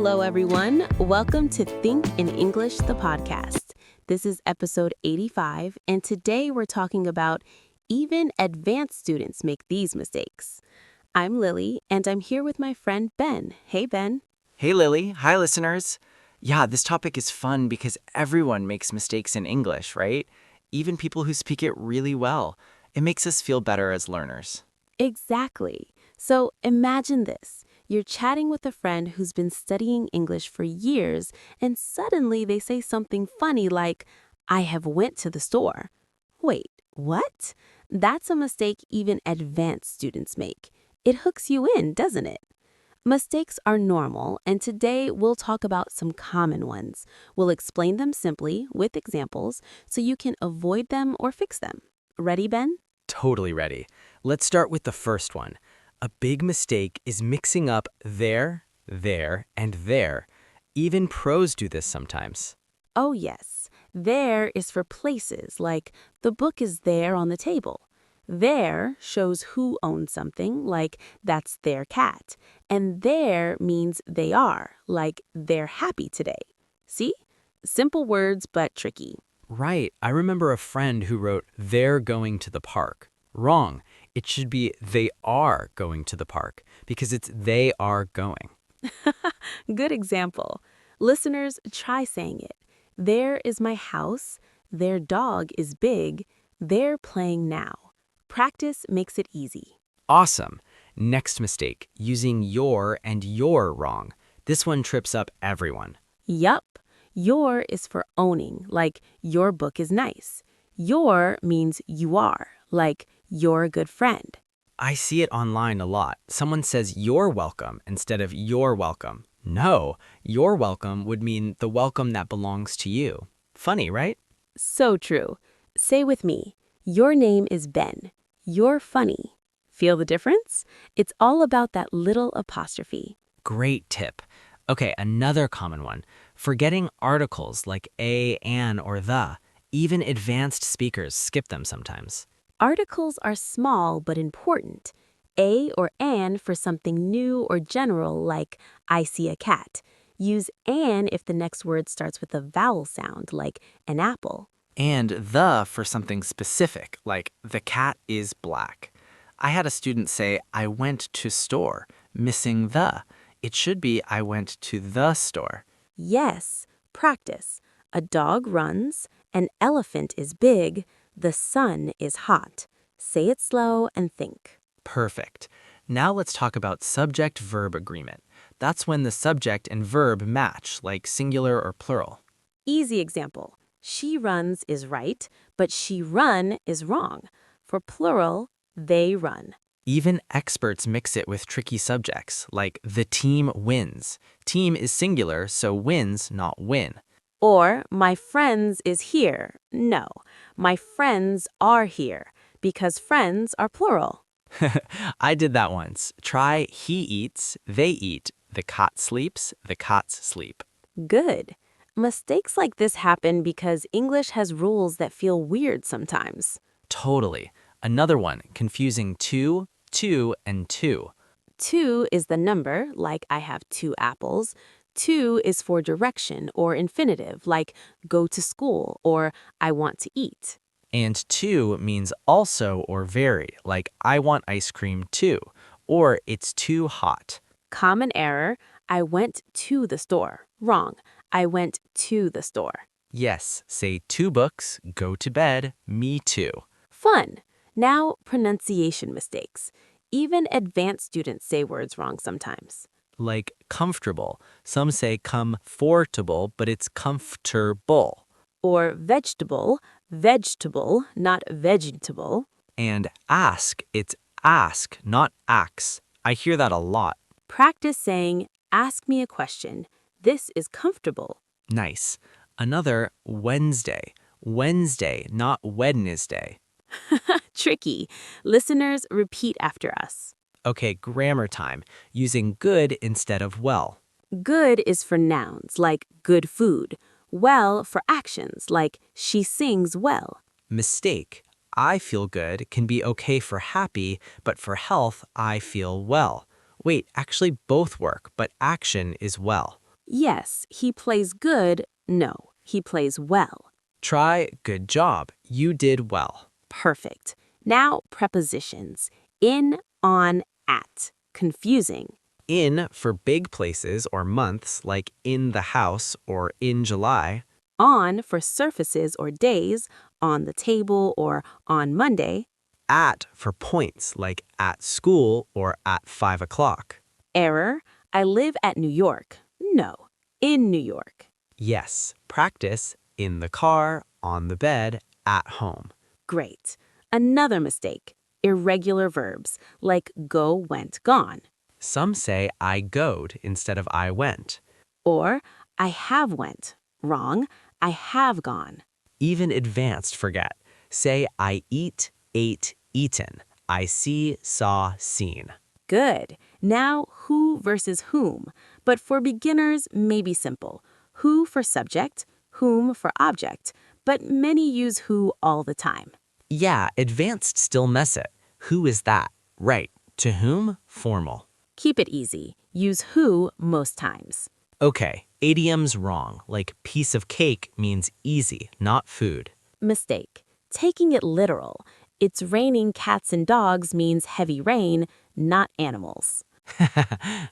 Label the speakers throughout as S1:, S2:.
S1: Hello, everyone. Welcome to Think in English, the podcast. This is episode 85, and today we're talking about even advanced students make these mistakes. I'm Lily, and I'm here with my friend Ben. Hey, Ben.
S2: Hey, Lily. Hi, listeners. Yeah, this topic is fun because everyone makes mistakes in English, right? Even people who speak it really well. It makes us feel better as learners.
S1: Exactly. So imagine this. You're chatting with a friend who's been studying English for years, and suddenly they say something funny like, I have went to the store. Wait, what? That's a mistake even advanced students make. It hooks you in, doesn't it? Mistakes are normal, and today we'll talk about some common ones. We'll explain them simply with examples so you can avoid them or fix them. Ready, Ben?
S2: Totally ready. Let's start with the first one. A big mistake is mixing up there, and there. Even pros do this sometimes.
S1: Oh, yes. There is for places, like the book is there on the table. There shows who owns something, like that's their cat. And there means they are, like they're happy today. See? Simple words, but tricky.
S2: Right. I remember a friend who wrote, they're going to the park. Wrong. It should be they are going to the park because it's they are going.
S1: Good example. Listeners, try saying it. There is my house. Their dog is big. They're playing now. Practice makes it easy.
S2: Awesome. Next mistake, using your and you're wrong. This one trips up everyone.
S1: Yup. Your is for owning, like your book is nice. Your means you are, like you're a good friend.
S2: I see it online a lot. Someone says you're welcome instead of you're welcome. No, you're welcome would mean the welcome that belongs to you. Funny, right?
S1: So true. Say with me, your name is Ben. You're funny. Feel the difference? It's all about that little apostrophe.
S2: Great tip. Okay, another common one. Forgetting articles like a, an, or the. Even advanced speakers skip them sometimes.
S1: Articles are small but important. A or an for something new or general like I see a cat. Use an if the next word starts with a vowel sound like an apple.
S2: And the for something specific, like the cat is black. I had a student say, I went to store, missing the. It should be I went to the store.
S1: Yes, practice. A dog runs, an elephant is big, the sun is hot. Say it slow and think.
S2: Perfect. Now let's talk about subject-verb agreement. That's when the subject and verb match, like singular or plural.
S1: Easy example. She runs is right, but she run is wrong. For plural, they run.
S2: Even experts mix it with tricky subjects, like the team wins. Team is singular, so wins, not win.
S1: Or, my friends is here. No, my friends are here, because friends are plural.
S2: I did that once. Try he eats, they eat, the cat sleeps, the cats sleep.
S1: Good. Mistakes like this happen because English has rules that feel weird sometimes.
S2: Totally. Another one, confusing two, and two.
S1: 2 is the number, like I have 2 apples. 2 is for direction or infinitive, like go to school or I want to eat.
S2: And to means also or very, like I want ice cream too, or it's too hot.
S1: Common error, I went to the store. Wrong, I went to the store.
S2: Yes, say 2 books, go to bed, me too.
S1: Fun. Now, pronunciation mistakes. Even advanced students say words wrong sometimes.
S2: Like comfortable. Some say comfortable, but it's comfortable.
S1: Or vegetable, not vegetable.
S2: And ask, it's ask, not ax. I hear that a lot.
S1: Practice saying, ask me a question. This is comfortable.
S2: Nice. Another, Wednesday. Wednesday, not Wednesday.
S1: Tricky. Listeners, repeat after us.
S2: Okay, grammar time. Using good instead of well.
S1: Good is for nouns, like good food. Well for actions, like she sings well.
S2: Mistake. I feel good can be okay for happy, but for health, I feel well. Wait, actually both work, but action is well.
S1: Yes, he plays good. No, he plays well.
S2: Try good job. You did well.
S1: Perfect. Now, prepositions. In, on, at. Confusing.
S2: In for big places or months like in the house or in July.
S1: On for surfaces or days, on the table or on Monday.
S2: At for points like at school or at 5 o'clock.
S1: Error. I live at New York. No, in New York.
S2: Yes, practice in the car, on the bed, at home.
S1: Great. Another mistake. Irregular verbs like go, went, gone.
S2: Some say I goed instead of I went.
S1: Or I have went. Wrong. I have gone.
S2: Even advanced forget. Say I eat, ate, eaten. I see, saw, seen.
S1: Good. Now, who versus whom. But for beginners, maybe simple. Who for subject, whom for object. But many use who all the time.
S2: Yeah, advanced still mess it. Who is that? Right. To whom? Formal.
S1: Keep it easy. Use who most times.
S2: Okay, idiom's wrong. Like piece of cake means easy, not food.
S1: Mistake. Taking it literal. It's raining cats and dogs means heavy rain, not animals.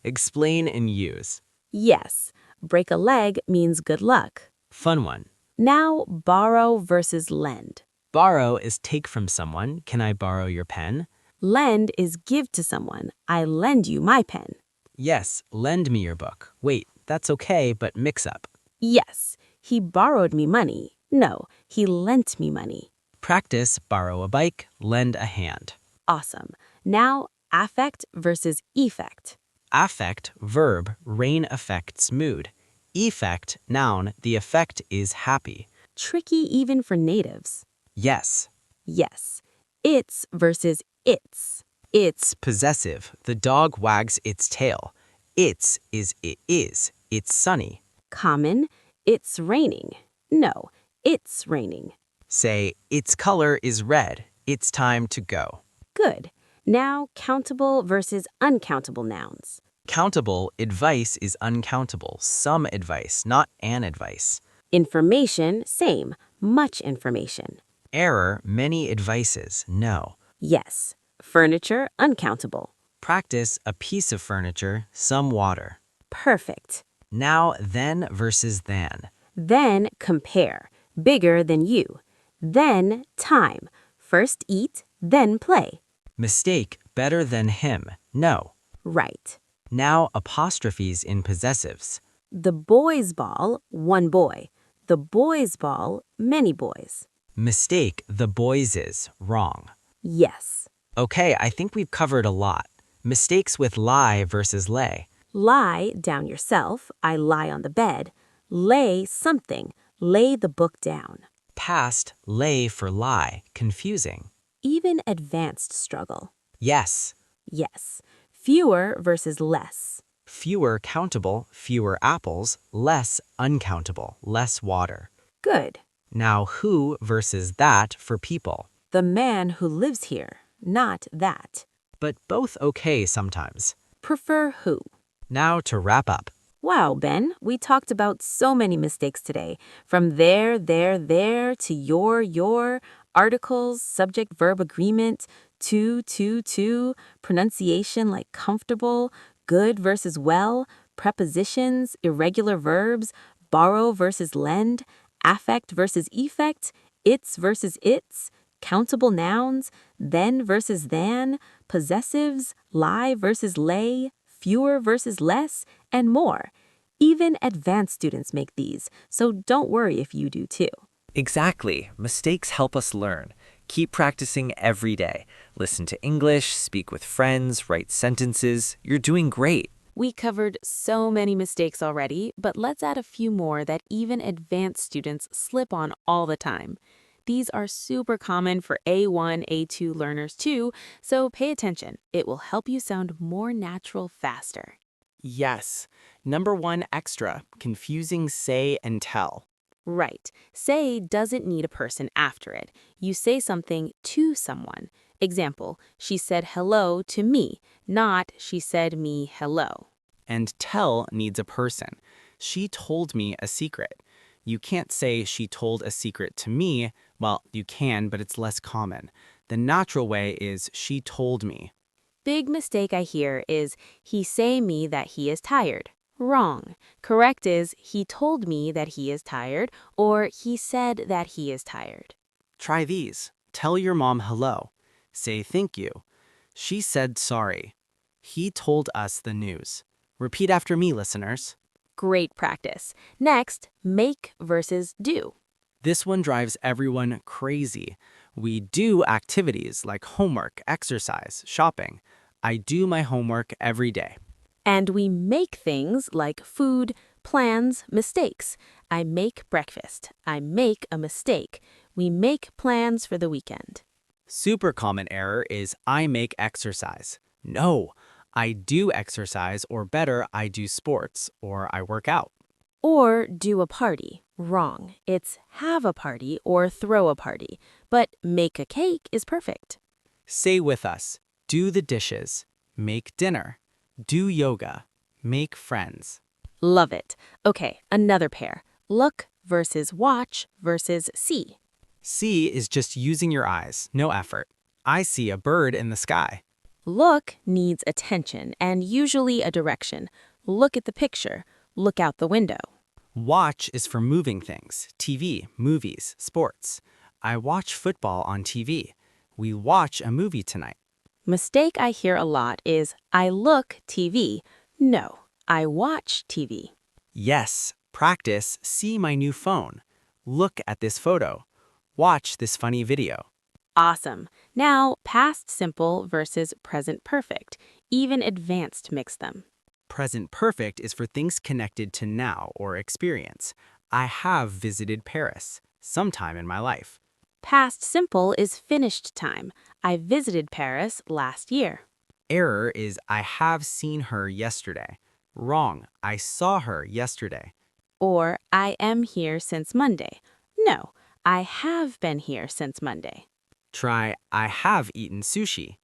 S2: Explain and use.
S1: Yes. Break a leg means good luck.
S2: Fun one.
S1: Now, borrow versus lend.
S2: Borrow is take from someone. Can I borrow your pen?
S1: Lend is give to someone. I lend you my pen.
S2: Yes, lend me your book. Wait, that's okay, but mix up.
S1: Yes, he borrowed me money. No, he lent me money.
S2: Practice borrow a bike, lend a hand.
S1: Awesome. Now, affect versus effect.
S2: Affect, verb, rain affects mood. Effect, noun, the effect is happy.
S1: Tricky even for natives.
S2: Yes.
S1: Yes. It's versus its.
S2: It's possessive. The dog wags its tail. Its is it is. It's sunny.
S1: Common. It's raining. No, it's raining.
S2: Say, its color is red. It's time to go.
S1: Good. Now, countable versus uncountable nouns.
S2: Countable, advice is uncountable. Some advice, not an advice.
S1: Information, same. Much information.
S2: Error, many advices. No.
S1: Yes. Furniture, uncountable.
S2: Practice, a piece of furniture, some water.
S1: Perfect.
S2: Now, then versus than.
S1: Then, compare. Bigger than you. Then, time. First eat, then play.
S2: Mistake, better than him. No.
S1: Right.
S2: Now, apostrophes in possessives.
S1: The boys' ball, one boy. The boys' ball, many boys.
S2: Mistake, the boys is. Wrong.
S1: Yes.
S2: Okay, I think we've covered a lot. Mistakes with lie versus lay.
S1: Lie down yourself. I lie on the bed. Lay something. Lay the book down.
S2: Past, lay for lie. Confusing.
S1: Even advanced struggle.
S2: Yes.
S1: Yes. Fewer versus less.
S2: Fewer countable, fewer apples, less uncountable, less water.
S1: Good.
S2: Now who versus that for people.
S1: The man who lives here, not that.
S2: But both okay sometimes.
S1: Prefer who.
S2: Now to wrap up.
S1: Wow, Ben, we talked about so many mistakes today. From there to your, articles, subject-verb agreement, to, pronunciation like comfortable, good versus well, prepositions, irregular verbs, borrow versus lend, affect versus effect, its versus its, countable nouns, then versus than, possessives, lie versus lay, fewer versus less, and more. Even advanced students make these, so don't worry if you do too.
S3: Exactly. Mistakes help us learn. Keep practicing every day. Listen to English, speak with friends, write sentences. You're doing great.
S1: We covered so many mistakes already, but let's add a few more that even advanced students slip on all the time. These are super common for A1, A2 learners too, so pay attention. It will help you sound more natural faster.
S4: Yes. Number 1 extra, confusing say and tell.
S1: Right. Say doesn't need a person after it. You say something to someone. Example, she said hello to me, not she said me hello.
S4: And tell needs a person. She told me a secret. You can't say she told a secret to me. Well, you can, but it's less common. The natural way is she told me.
S1: Big mistake I hear is he say me that he is tired. Wrong. Correct is he told me that he is tired or he said that he is tired.
S4: Try these. Tell your mom hello. Say thank you. She said sorry. He told us the news. Repeat after me, listeners.
S1: Great practice. Next, make versus do.
S4: This one drives everyone crazy. We do activities like homework, exercise, shopping. I do my homework every day.
S1: And we make things like food, plans, mistakes. I make breakfast. I make a mistake. We make plans for the weekend.
S4: Super common error is I make exercise. No, I do exercise, or better, I do sports, or I work out.
S1: Or do a party. Wrong. It's have a party or throw a party. But make a cake is perfect.
S4: Say with us, do the dishes, make dinner, do yoga, make friends.
S1: Love it. Okay, another pair. Look versus watch versus see.
S4: See is just using your eyes, no effort. I see a bird in the sky.
S1: Look needs attention and usually a direction. Look at the picture. Look out the window.
S4: Watch is for moving things, TV, movies, sports. I watch football on TV. We watch a movie tonight.
S1: Mistake I hear a lot is I look TV. No, I watch TV.
S4: Yes, practice, see my new phone. Look at this photo. Watch this funny video.
S1: Awesome. Now, past simple versus present perfect. Even advanced mix them.
S4: Present perfect is for things connected to now or experience. I have visited Paris sometime in my life.
S1: Past simple is finished time. I visited Paris last year.
S4: Error is I have seen her yesterday. Wrong, I saw her yesterday.
S1: Or I am here since Monday. No, I have been here since Monday.
S4: Try I have eaten sushi.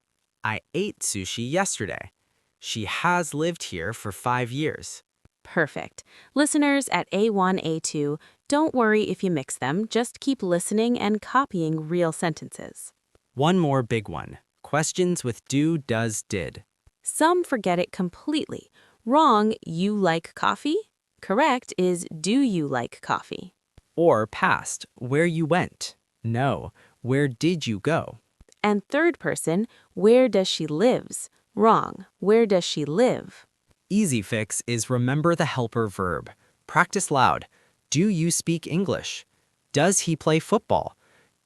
S4: I ate sushi yesterday. She has lived here for 5 years.
S1: Perfect. Listeners at A1, A2, don't worry if you mix them. Just keep listening and copying real sentences.
S4: One more big one. Questions with do, does, did.
S1: Some forget it completely. Wrong, you like coffee? Correct is do you like coffee?
S4: Or past, where you went. No, where did you go?
S1: And third person, where does she lives? Wrong, where does she live?
S4: Easy fix is remember the helper verb. Practice loud. Do you speak English? Does he play football?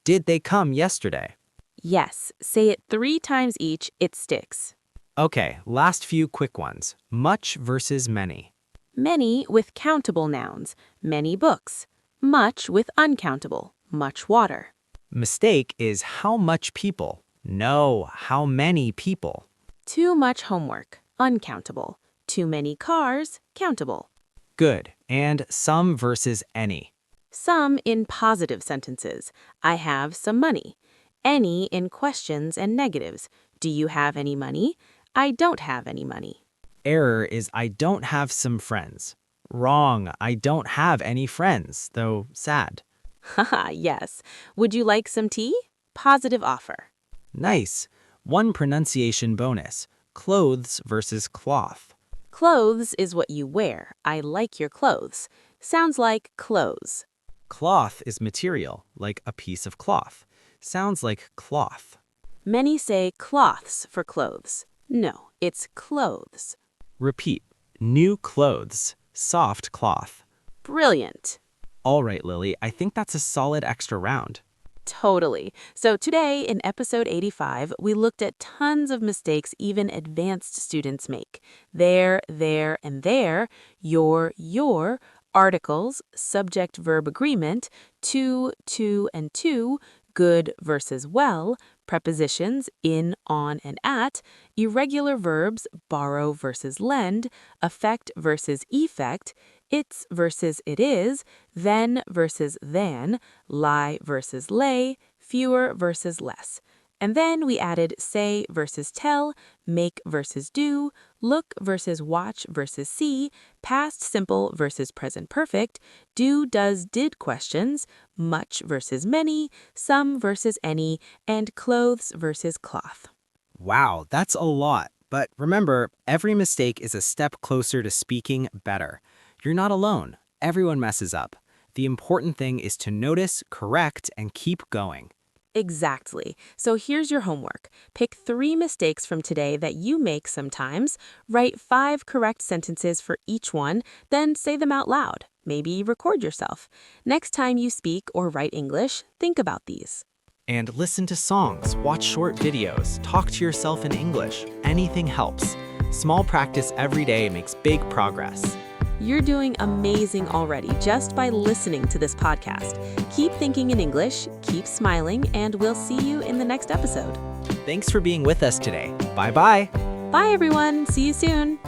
S4: Did they come yesterday?
S1: Yes, say it 3 times each, it sticks.
S4: Okay, last few quick ones. Much versus many.
S1: Many with countable nouns, many books. Much with uncountable, much water.
S4: Mistake is how much people. No, how many people.
S1: Too much homework, uncountable. Too many cars, countable.
S4: Good. And some versus any.
S1: Some in positive sentences. I have some money. Any in questions and negatives. Do you have any money? I don't have any money.
S4: Error is I don't have some friends. Wrong, I don't have any friends, though sad.
S1: Haha, yes. Would you like some tea? Positive offer.
S4: Nice. One pronunciation bonus. Clothes versus cloth.
S1: Clothes is what you wear. I like your clothes. Sounds like clothes.
S4: Cloth is material, like a piece of cloth. Sounds like cloth.
S1: Many say cloths for clothes. No, it's clothes.
S4: Repeat. New clothes. Soft cloth.
S1: Brilliant.
S4: All right, Lily, I think that's a solid extra round.
S1: Totally. So today in episode 85, we looked at tons of mistakes even advanced students make. There, and there, your, articles, subject-verb agreement, to, and to, good versus well, prepositions in, on, and at, irregular verbs, borrow versus lend, affect versus effect, it's versus it is, then versus than, lie versus lay, fewer versus less. And then we added say versus tell, make versus do, look versus watch versus see, past simple versus present perfect, do, does, did questions, much versus many, some versus any, and clothes versus cloth.
S4: Wow, that's a lot. But remember, every mistake is a step closer to speaking better. You're not alone. Everyone messes up. The important thing is to notice, correct, and keep going.
S1: Exactly. So here's your homework. Pick 3 mistakes from today that you make sometimes, write 5 correct sentences for each one, then say them out loud. Maybe record yourself. Next time you speak or write English, think about these.
S4: And listen to songs, watch short videos, talk to yourself in English. Anything helps. Small practice every day makes big progress.
S1: You're doing amazing already just by listening to this podcast. Keep thinking in English, keep smiling, and we'll see you in the next episode.
S4: Thanks for being with us today. Bye-bye.
S1: Bye, everyone. See you soon.